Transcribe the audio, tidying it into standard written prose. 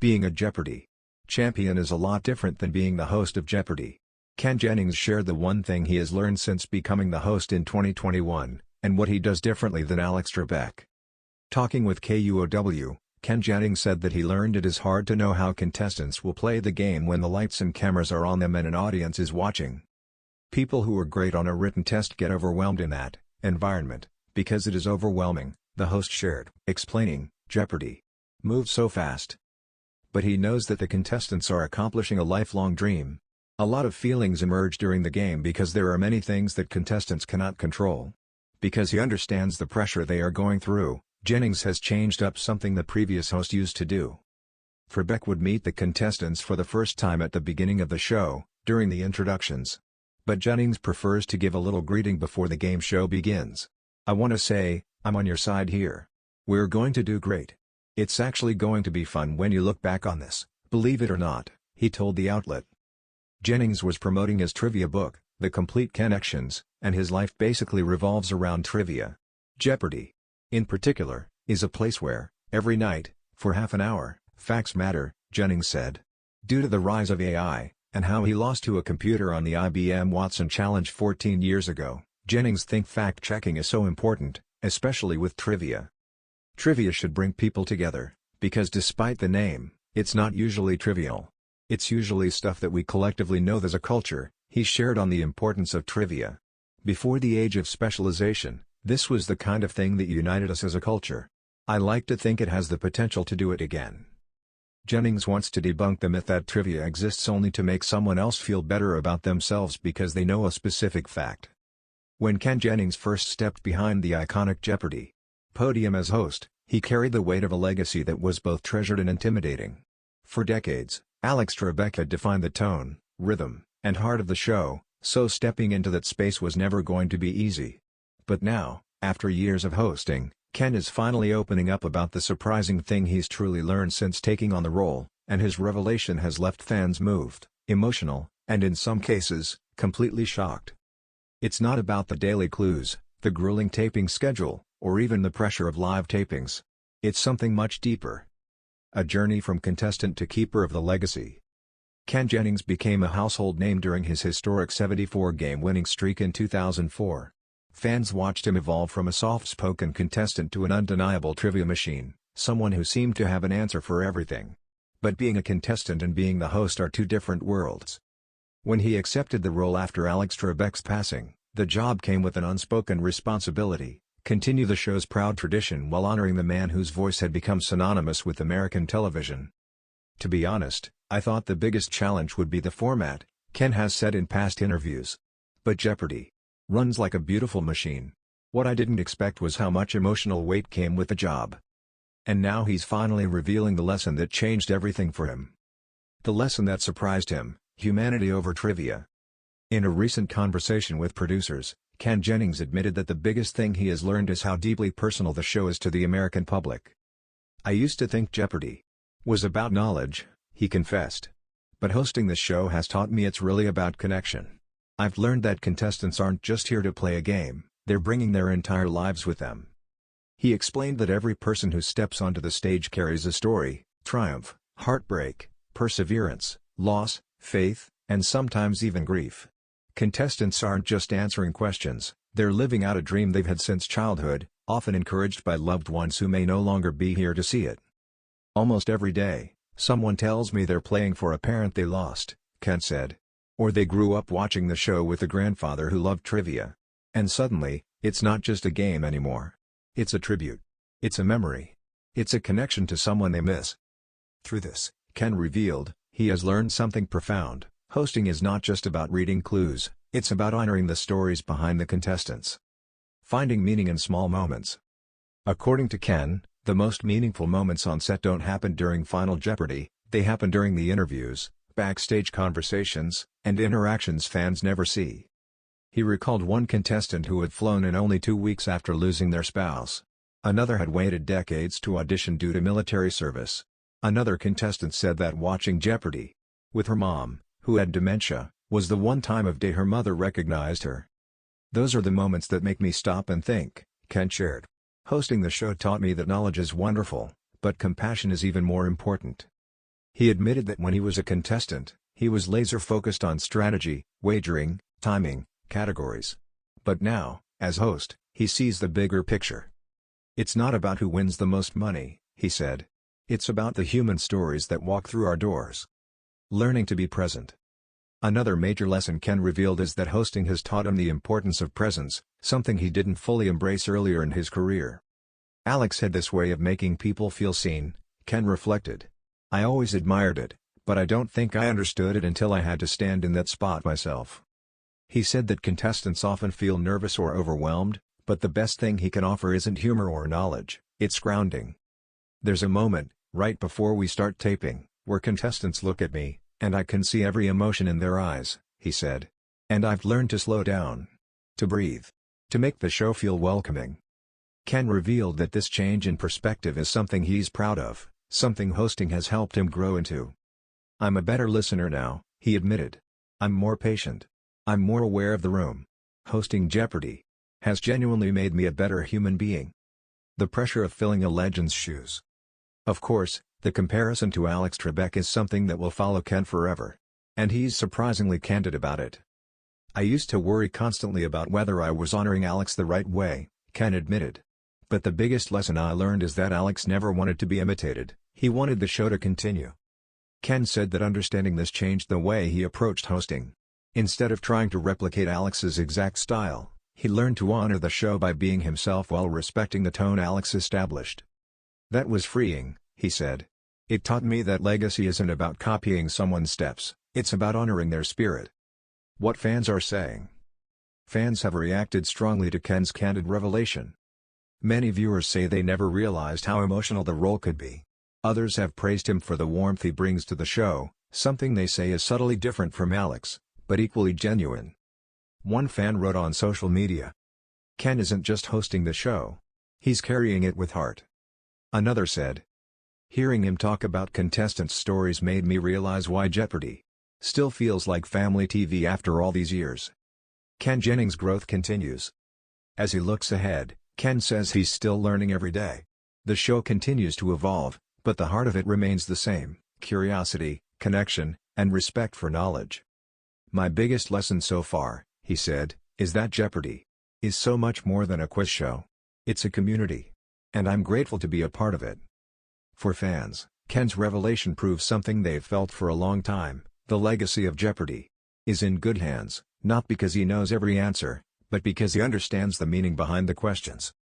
Being a Jeopardy! Champion is a lot different than being the host of Jeopardy! Ken Jennings shared the one thing he has learned since becoming the host in 2021, and what he does differently than Alex Trebek. Talking with KUOW, Ken Jennings said that he learned it is hard to know how contestants will play the game when the lights and cameras are on them and an audience is watching. People who are great on a written test get overwhelmed in that environment, because it is overwhelming, the host shared, explaining, Jeopardy! Moves so fast. But he knows that the contestants are accomplishing a lifelong dream. A lot of feelings emerge during the game because there are many things that contestants cannot control. Because he understands the pressure they are going through, Jennings has changed up something the previous host used to do. Trebek would meet the contestants for the first time at the beginning of the show, during the introductions. But Jennings prefers to give a little greeting before the game show begins. I want to say, I'm on your side here. We're going to do great. It's actually going to be fun when you look back on this, believe it or not, he told the outlet. Jennings was promoting his trivia book, The Complete Connections, and his life basically revolves around trivia. Jeopardy! In particular, is a place where, every night, for half an hour, facts matter, Jennings said. Due to the rise of AI, and how he lost to a computer on the IBM Watson Challenge 14 years ago, Jennings thinks fact-checking is so important, especially with trivia. Trivia should bring people together, because despite the name, it's not usually trivial. It's usually stuff that we collectively know as a culture, he shared on the importance of trivia. Before the age of specialization, this was the kind of thing that united us as a culture. I like to think it has the potential to do it again. Jennings wants to debunk the myth that trivia exists only to make someone else feel better about themselves because they know a specific fact. When Ken Jennings first stepped behind the iconic Jeopardy! Podium as host, he carried the weight of a legacy that was both treasured and intimidating. For decades, Alex Trebek had defined the tone, rhythm, and heart of the show, so stepping into that space was never going to be easy. But now, after years of hosting, Ken is finally opening up about the surprising thing he's truly learned since taking on the role, and his revelation has left fans moved, emotional, and in some cases, completely shocked. It's not about the daily clues, the grueling taping schedule, or even the pressure of live tapings. It's something much deeper. A journey from contestant to keeper of the legacy. Ken Jennings became a household name during his historic 74-game winning streak in 2004. Fans watched him evolve from a soft-spoken contestant to an undeniable trivia machine, someone who seemed to have an answer for everything. But being a contestant and being the host are two different worlds. When he accepted the role after Alex Trebek's passing, the job came with an unspoken responsibility: continue the show's proud tradition while honoring the man whose voice had become synonymous with American television. To be honest, I thought the biggest challenge would be the format, Ken has said in past interviews. But Jeopardy! Runs like a beautiful machine. What I didn't expect was how much emotional weight came with the job. And now he's finally revealing the lesson that changed everything for him. The lesson that surprised him: humanity over trivia. In a recent conversation with producers, Ken Jennings admitted that the biggest thing he has learned is how deeply personal the show is to the American public. I used to think Jeopardy! Was about knowledge, he confessed. But hosting the show has taught me it's really about connection. I've learned that contestants aren't just here to play a game, they're bringing their entire lives with them. He explained that every person who steps onto the stage carries a story: triumph, heartbreak, perseverance, loss, faith, and sometimes even grief. Contestants aren't just answering questions, they're living out a dream they've had since childhood, often encouraged by loved ones who may no longer be here to see it. Almost every day, someone tells me they're playing for a parent they lost, Ken said. Or they grew up watching the show with a grandfather who loved trivia. And suddenly, it's not just a game anymore. It's a tribute. It's a memory. It's a connection to someone they miss. Through this, Ken revealed, he has learned something profound: hosting is not just about reading clues, it's about honoring the stories behind the contestants. Finding meaning in small moments. According to Ken, the most meaningful moments on set don't happen during Final Jeopardy, they happen during the interviews, backstage conversations, and interactions fans never see. He recalled one contestant who had flown in only 2 weeks after losing their spouse. Another had waited decades to audition due to military service. Another contestant said that watching Jeopardy! With her mom, who had dementia, was the one time of day her mother recognized her. Those are the moments that make me stop and think, Ken shared. Hosting the show taught me that knowledge is wonderful, but compassion is even more important. He admitted that when he was a contestant, he was laser-focused on strategy, wagering, timing, categories. But now, as host, he sees the bigger picture. "It's not about who wins the most money," he said. "It's about the human stories that walk through our doors." Learning to be present. Another major lesson Ken revealed is that hosting has taught him the importance of presence, something he didn't fully embrace earlier in his career. "Alex had this way of making people feel seen," Ken reflected. "I always admired it, but I don't think I understood it until I had to stand in that spot myself." He said that contestants often feel nervous or overwhelmed, but the best thing he can offer isn't humor or knowledge, it's grounding. "There's a moment, right before we start taping, where contestants look at me, and I can see every emotion in their eyes," he said. "And I've learned to slow down. To breathe. To make the show feel welcoming." Ken revealed that this change in perspective is something he's proud of, something hosting has helped him grow into. "I'm a better listener now," he admitted. "I'm more patient. I'm more aware of the room. Hosting Jeopardy! Has genuinely made me a better human being." The pressure of filling a legend's shoes. Of course, the comparison to Alex Trebek is something that will follow Ken forever. And he's surprisingly candid about it. "I used to worry constantly about whether I was honoring Alex the right way," Ken admitted. "But the biggest lesson I learned is that Alex never wanted to be imitated, he wanted the show to continue." Ken said that understanding this changed the way he approached hosting. Instead of trying to replicate Alex's exact style, he learned to honor the show by being himself while respecting the tone Alex established. "That was freeing," he said. "It taught me that legacy isn't about copying someone's steps, it's about honoring their spirit." What fans are saying. Fans have reacted strongly to Ken's candid revelation. Many viewers say they never realized how emotional the role could be. Others have praised him for the warmth he brings to the show, something they say is subtly different from Alex, but equally genuine. One fan wrote on social media, "Ken isn't just hosting the show. He's carrying it with heart." Another said, "Hearing him talk about contestants' stories made me realize why Jeopardy! Still feels like family TV after all these years." Ken Jennings' growth continues. As he looks ahead, Ken says he's still learning every day. The show continues to evolve, but the heart of it remains the same: curiosity, connection, and respect for knowledge. "My biggest lesson so far," he said, "is that Jeopardy! Is so much more than a quiz show. It's a community. And I'm grateful to be a part of it." For fans, Ken's revelation proves something they've felt for a long time: the legacy of Jeopardy! Is in good hands, not because he knows every answer, but because he understands the meaning behind the questions.